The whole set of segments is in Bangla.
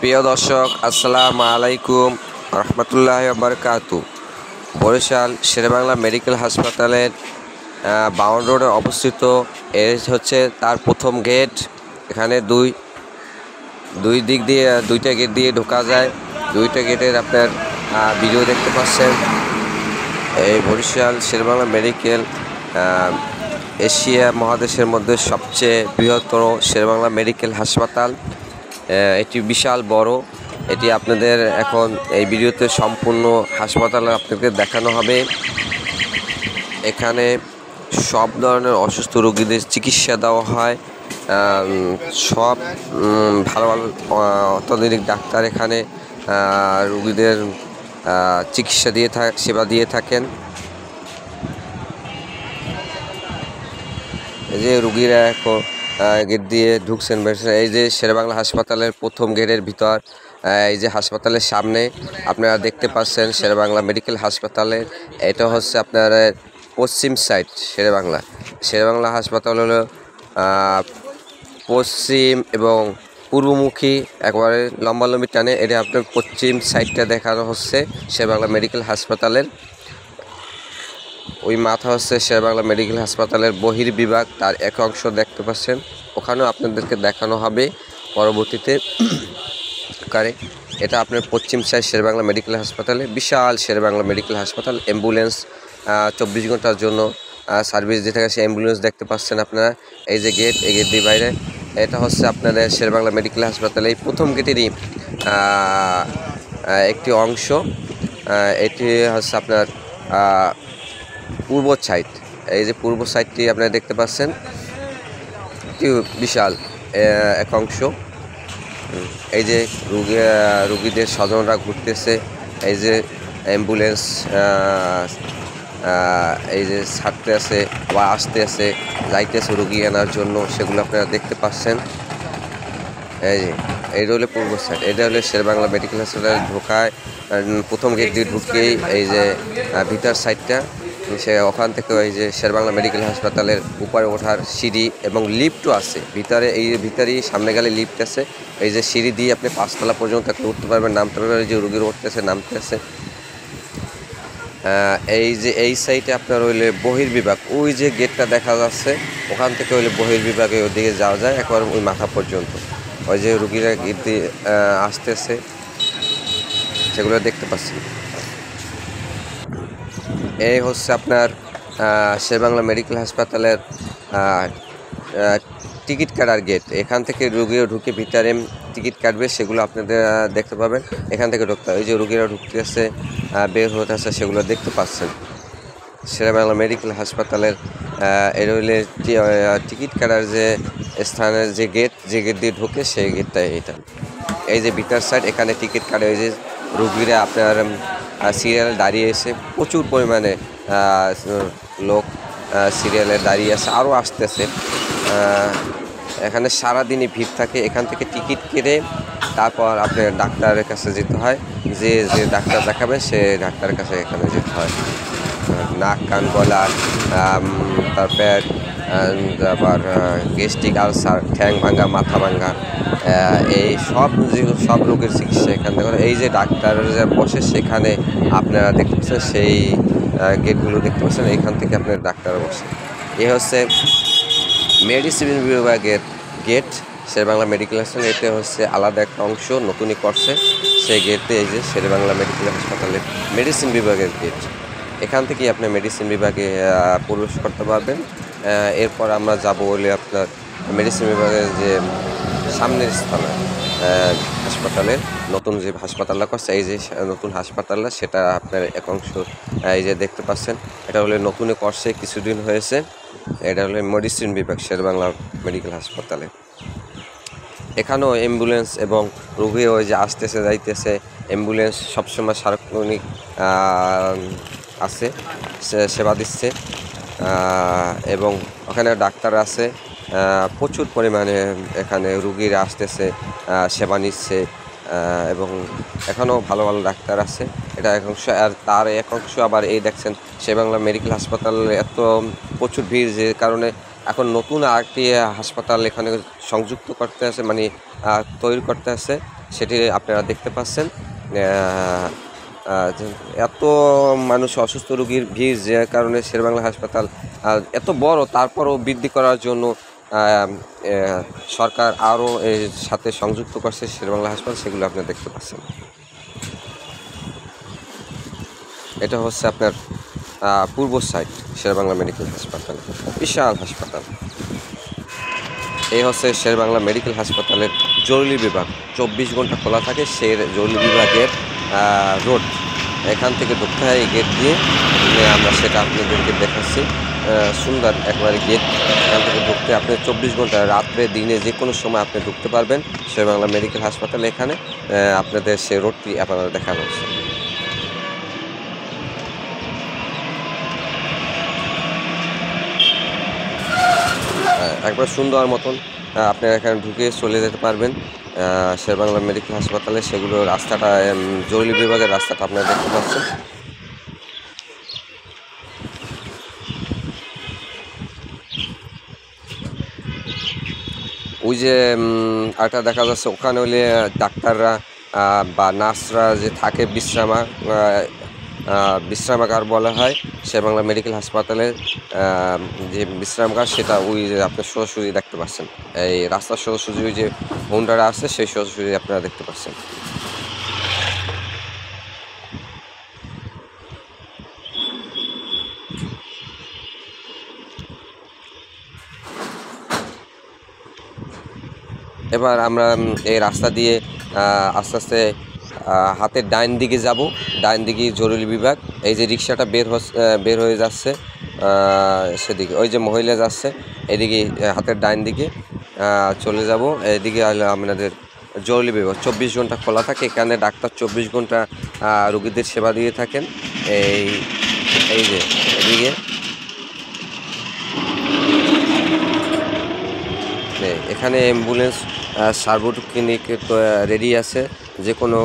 প্রিয় দর্শক, আসসালামু আলাইকুম রহমতুল্লাহি ওয়া বারাকাতু। বরিশাল শেরেবাংলা মেডিকেল হাসপাতালের বাউন্ড রোডে অবস্থিত। এর হচ্ছে তার প্রথম গেট। এখানে দুই দিক দিয়ে দুইটা গেট দিয়ে ঢোকা যায়। দুইটা গেটের আপনার ভিডিও দেখতে পাচ্ছেন। এই বরিশাল শেরেবাংলা মেডিকেল এশিয়া মহাদেশের মধ্যে সবচেয়ে বৃহত্তর শেরেবাংলা মেডিকেল হাসপাতাল। এটি বিশাল বড়। এটি আপনাদের এখন এই ভিডিওতে সম্পূর্ণ হাসপাতাল আপনাদেরকে দেখানো হবে। এখানে সব ধরনের অসুস্থ রোগীদের চিকিৎসা দেওয়া হয়। সব ভালো ভালো অত্যাধুনিক ডাক্তার এখানে রোগীদের চিকিৎসা সেবা দিয়ে থাকেন। এই যে রোগীরা এখন গেট দিয়ে ঢুকছেন। এই যে শেরেবাংলা হাসপাতালের প্রথম গেটের ভিতর। এই যে হাসপাতালের সামনে আপনারা দেখতে পাচ্ছেন শেরেবাংলা মেডিকেল হাসপাতালের। এটা হচ্ছে আপনার পশ্চিম সাইড। শেরেবাংলা হাসপাতাল হলো পশ্চিম এবং পূর্বমুখী একবারে লম্বালম্বি টানে। এটা আপনার পশ্চিম সাইডটা দেখানো হচ্ছে শেরেবাংলা মেডিকেল হাসপাতালের। ওই মাথা হচ্ছে শেরেবাংলা মেডিকেল হাসপাতালের বহির্বিভাগ, তার এক অংশ দেখতে পাচ্ছেন। ওখানেও আপনাদেরকে দেখানো হবে পরবর্তীতে কারে। এটা আপনার পশ্চিম সাইড শেরেবাংলা মেডিকেল হাসপাতালে। বিশাল শেরেবাংলা মেডিকেল হাসপাতাল। অ্যাম্বুলেন্স 24 ঘন্টার জন্য সার্ভিস দিয়ে থাকে। সেই অ্যাম্বুলেন্স দেখতে পাচ্ছেন আপনারা। এই যে গেট, এই গেট দিয়ে বাইরে। এটা হচ্ছে আপনাদের শেরেবাংলা মেডিকেল হাসপাতালে এই প্রথম গেটেরই একটি অংশ। এটি হচ্ছে আপনার পূর্ব সাইড। এই যে পূর্ব সাইডটি আপনারা দেখতে পাচ্ছেন, বিশাল এক অংশ। এই যে রুগীদের স্বজনরা ঘুরতেছে। এই যে অ্যাম্বুলেন্স এই যে ছাড়তে আছে বা আসতে আছে, যাইতেছে রুগী আনার জন্য, সেগুলো আপনারা দেখতে পাচ্ছেন। এই যে এইটা হলো পূর্ব সাইড। এটা হলো শেরেবাংলা মেডিকেল হাসপাতালে ঢোকায় প্রথম গেট দিয়ে ঢুকেই এই যে ভিতর সাইডটা। সে ওখান থেকে এই যে শেরেবাংলা মেডিকেল হাসপাতালের উপরে ওঠার সিঁড়ি এবং লিফটও আছে ভিতরে। এই ভিতরেই সামনে গেলে লিফট আছে। এই যে সিঁড়ি দিয়ে আপনি 5 তলা পর্যন্ত উঠতে পারবেন, নামতে পারবেন। এই যে রুগীর উঠতেছে, নামতেছে। এই যে এই সাইডে আপনার হইলে বহির্বিভাগ। ওই যে গেটটা দেখা যাচ্ছে, ওখান থেকে হইলে বহির্বিভাগে ওদিকে যাওয়া যায় একবার ওই মাথা পর্যন্ত। ওই যে রুগীরা গেট দিয়ে আসতেছে, সেগুলো দেখতে পাচ্ছি। এই হচ্ছে আপনার শেরেবাংলা মেডিকেল হাসপাতালের টিকিট কাটার গেট। এখান থেকে রুগীরা ঢুকে ভিতরে টিকিট কাটবে, সেগুলো আপনাদের দেখতে পাবেন। এখান থেকে ঢুকতে হয়। এই যে রুগীরা ঢুকতেছে, বের হতে আসছে, সেগুলো দেখতে পাচ্ছেন। শেরেবাংলা মেডিকেল হাসপাতালের এর হইলে টিকিট কাটার যে স্থানের যে গেট দিয়ে ঢুকে, সেই গেটটাই এটা। এই যে ভিতর সাইড, এখানে টিকিট কাটে। এই যে রুগীরা আপনার সিরিয়ালে দাঁড়িয়ে এসে, প্রচুর পরিমাণে লোক সিরিয়ালে দাঁড়িয়ে আছে, আরও আসতেছে। এখানে সারাদিনই ভিড় থাকে। এখান থেকে টিকিট কেটে তারপর আপনার ডাক্তারের কাছে যেতে হয়। যে ডাক্তার দেখাবে সে ডাক্তারের কাছে এখানে যেতে হয়। নাক, কান, গলা, তার পেট, আবার গ্যাস্ট্রিক আলসার, ঠ্যাং ভাঙা, মাথা ভাঙা, এই সব রোগের চিকিৎসা এখান থেকে। এই যে ডাক্তার যে বসে, সেখানে আপনারা দেখতে পাচ্ছেন, সেই গেটগুলো দেখতে পাচ্ছেন। এইখান থেকে আপনার ডাক্তার বসে। এ হচ্ছে মেডিসিন বিভাগের গেট শেরেবাংলা মেডিকেল হাসপাতাল। এটা হচ্ছে আলাদা একটা অংশ, নতুনই করছে সেই গেটে। এই যে শেরেবাংলা মেডিকেল হাসপাতালের মেডিসিন বিভাগের গেট। এখান থেকেই আপনি মেডিসিন বিভাগে প্রবেশ করতে পারবেন। এরপর আমরা যাব বলে আপনার মেডিসিন বিভাগের যে সামনের স্থানে হাসপাতালের নতুন যে হাসপাতালটা করছে, এই যে নতুন হাসপাতালটা, সেটা আপনার এক অংশ এই যে দেখতে পাচ্ছেন। এটা হলে নতুনই করছে, কিছুদিন হয়েছে। এটা হলো মেডিসিন বিভাগ শেরেবাংলা মেডিকেল হাসপাতালে। এখানেও অ্যাম্বুলেন্স এবং রোগী ওই যে আসতেছে যাইতেছে, অ্যাম্বুলেন্স সবসময় সার্বক্ষণিক আছে, সেবা দিচ্ছে। এবং ওখানে ডাক্তার আছে প্রচুর পরিমাণে। এখানে রুগীরা আসতেছে, সেবা নিচ্ছে, এবং এখানেও ভালো ভালো ডাক্তার আছে। এটা এক অংশ। আর তার এক অংশ আবার এই দেখছেন শেরেবাংলা মেডিকেল হাসপাতাল এত প্রচুর ভিড়, যে কারণে এখন নতুন আরেকটি হাসপাতাল এখানে সংযুক্ত করতে আছে, মানে তৈরি করতে আছে। সেটি আপনারা দেখতে পাচ্ছেন। এত মানুষ অসুস্থ রোগীর ভিড়, যে কারণে শেরেবাংলা হাসপাতাল এত বড়, তারপরও বৃদ্ধি করার জন্য সরকার আরও এর সাথে সংযুক্ত করছে শেরেবাংলা হাসপাতাল, সেগুলো আপনি দেখতে পাচ্ছেন। এটা হচ্ছে আপনার পূর্ব সাইড শেরেবাংলা মেডিকেল হাসপাতাল, বিশাল হাসপাতাল। এই হচ্ছে শেরেবাংলা মেডিকেল হাসপাতালের জরুরি বিভাগ, 24 ঘন্টা খোলা থাকে। সেই জরুরি বিভাগের রোড, এখান থেকে ঢুকতে হয় এই গেট দিয়ে। আমরা সেটা আপনাদেরকে দেখাচ্ছি। সুন্দর একবারে গেট, এখান থেকে ঢুকতে আপনি 24 ঘন্টা, রাত্রে দিনে যে কোনো সময় আপনি ঢুকতে পারবেন শেরেবাংলা মেডিকেল হাসপাতালে। এখানে আপনাদের সেই রোডটি আপনারা দেখানো হচ্ছে। একবার সুন্দর মতন আপনারা এখানে ঢুকে চলে যেতে পারবেন শেরেবাংলা মেডিকেল হাসপাতালে। সেগুলো রাস্তাটা, জরুরি বিভাগের রাস্তাটা আপনারা দেখতে পাচ্ছেন। ওই যে আরেকটা দেখা যাচ্ছে, ওখানে হলে ডাক্তাররা বা নার্সরা যে থাকে বিশ্রামাগার বলা হয় শেরেবাংলা মেডিকেল হাসপাতালের যে বিশ্রামাগার, সেটা ওই যে আপনি সরাসরি দেখতে পাচ্ছেন। এই রাস্তার সরাসরি যে হোন্ডারা আছে, সেই সরাসরি আপনারা দেখতে পাচ্ছেন। এবার আমরা এই রাস্তা দিয়ে আস্তে আস্তে হাতের ডাইন দিকে যাব। ডাইন দিকে জরুরি বিভাগ। এই যে রিক্সাটা বের হয়ে যাচ্ছে সেদিকে, ওই যে মহিলা যাচ্ছে, এদিকে হাতের ডাইন দিকে চলে যাব। এদিকে আপনাদের জরুরি বিভাগ 24 ঘন্টা খোলা থাকে। এখানে ডাক্তার 24 ঘন্টা রোগীদের সেবা দিয়ে থাকেন। এই যে এদিকে এখানে অ্যাম্বুলেন্স সার্বক্ষণিক রেডি আছে। যে কোনো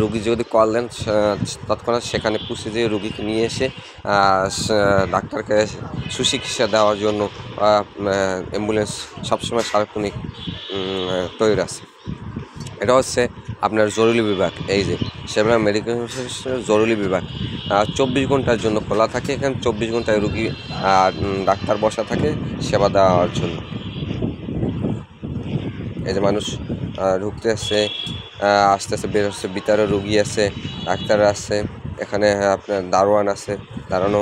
রুগী যদি কল দেন, তৎক্ষণাৎ সেখানে পৌঁছে যেয়ে রুগীকে নিয়ে এসে ডাক্তারকে সুচিকিৎসা দেওয়ার জন্য অ্যাম্বুলেন্স সবসময় সার্বক্ষণিক তৈরি আছে। এটা হচ্ছে আপনার জরুরি বিভাগ। এই যে শেরেবাংলা মেডিকেল জরুরি বিভাগ 24 ঘন্টার জন্য খোলা থাকে। এখানে 24 ঘন্টায় রুগী ডাক্তার বসা থাকে সেবা দেওয়ার জন্য। এই যে মানুষ ঢুকতে আসছে, আস্তে আস্তে বের হচ্ছে। ভিতরে রুগী আছে, ডাক্তার আছে, এখানে আপনার দারোয়ান আছে দাঁড়ানো।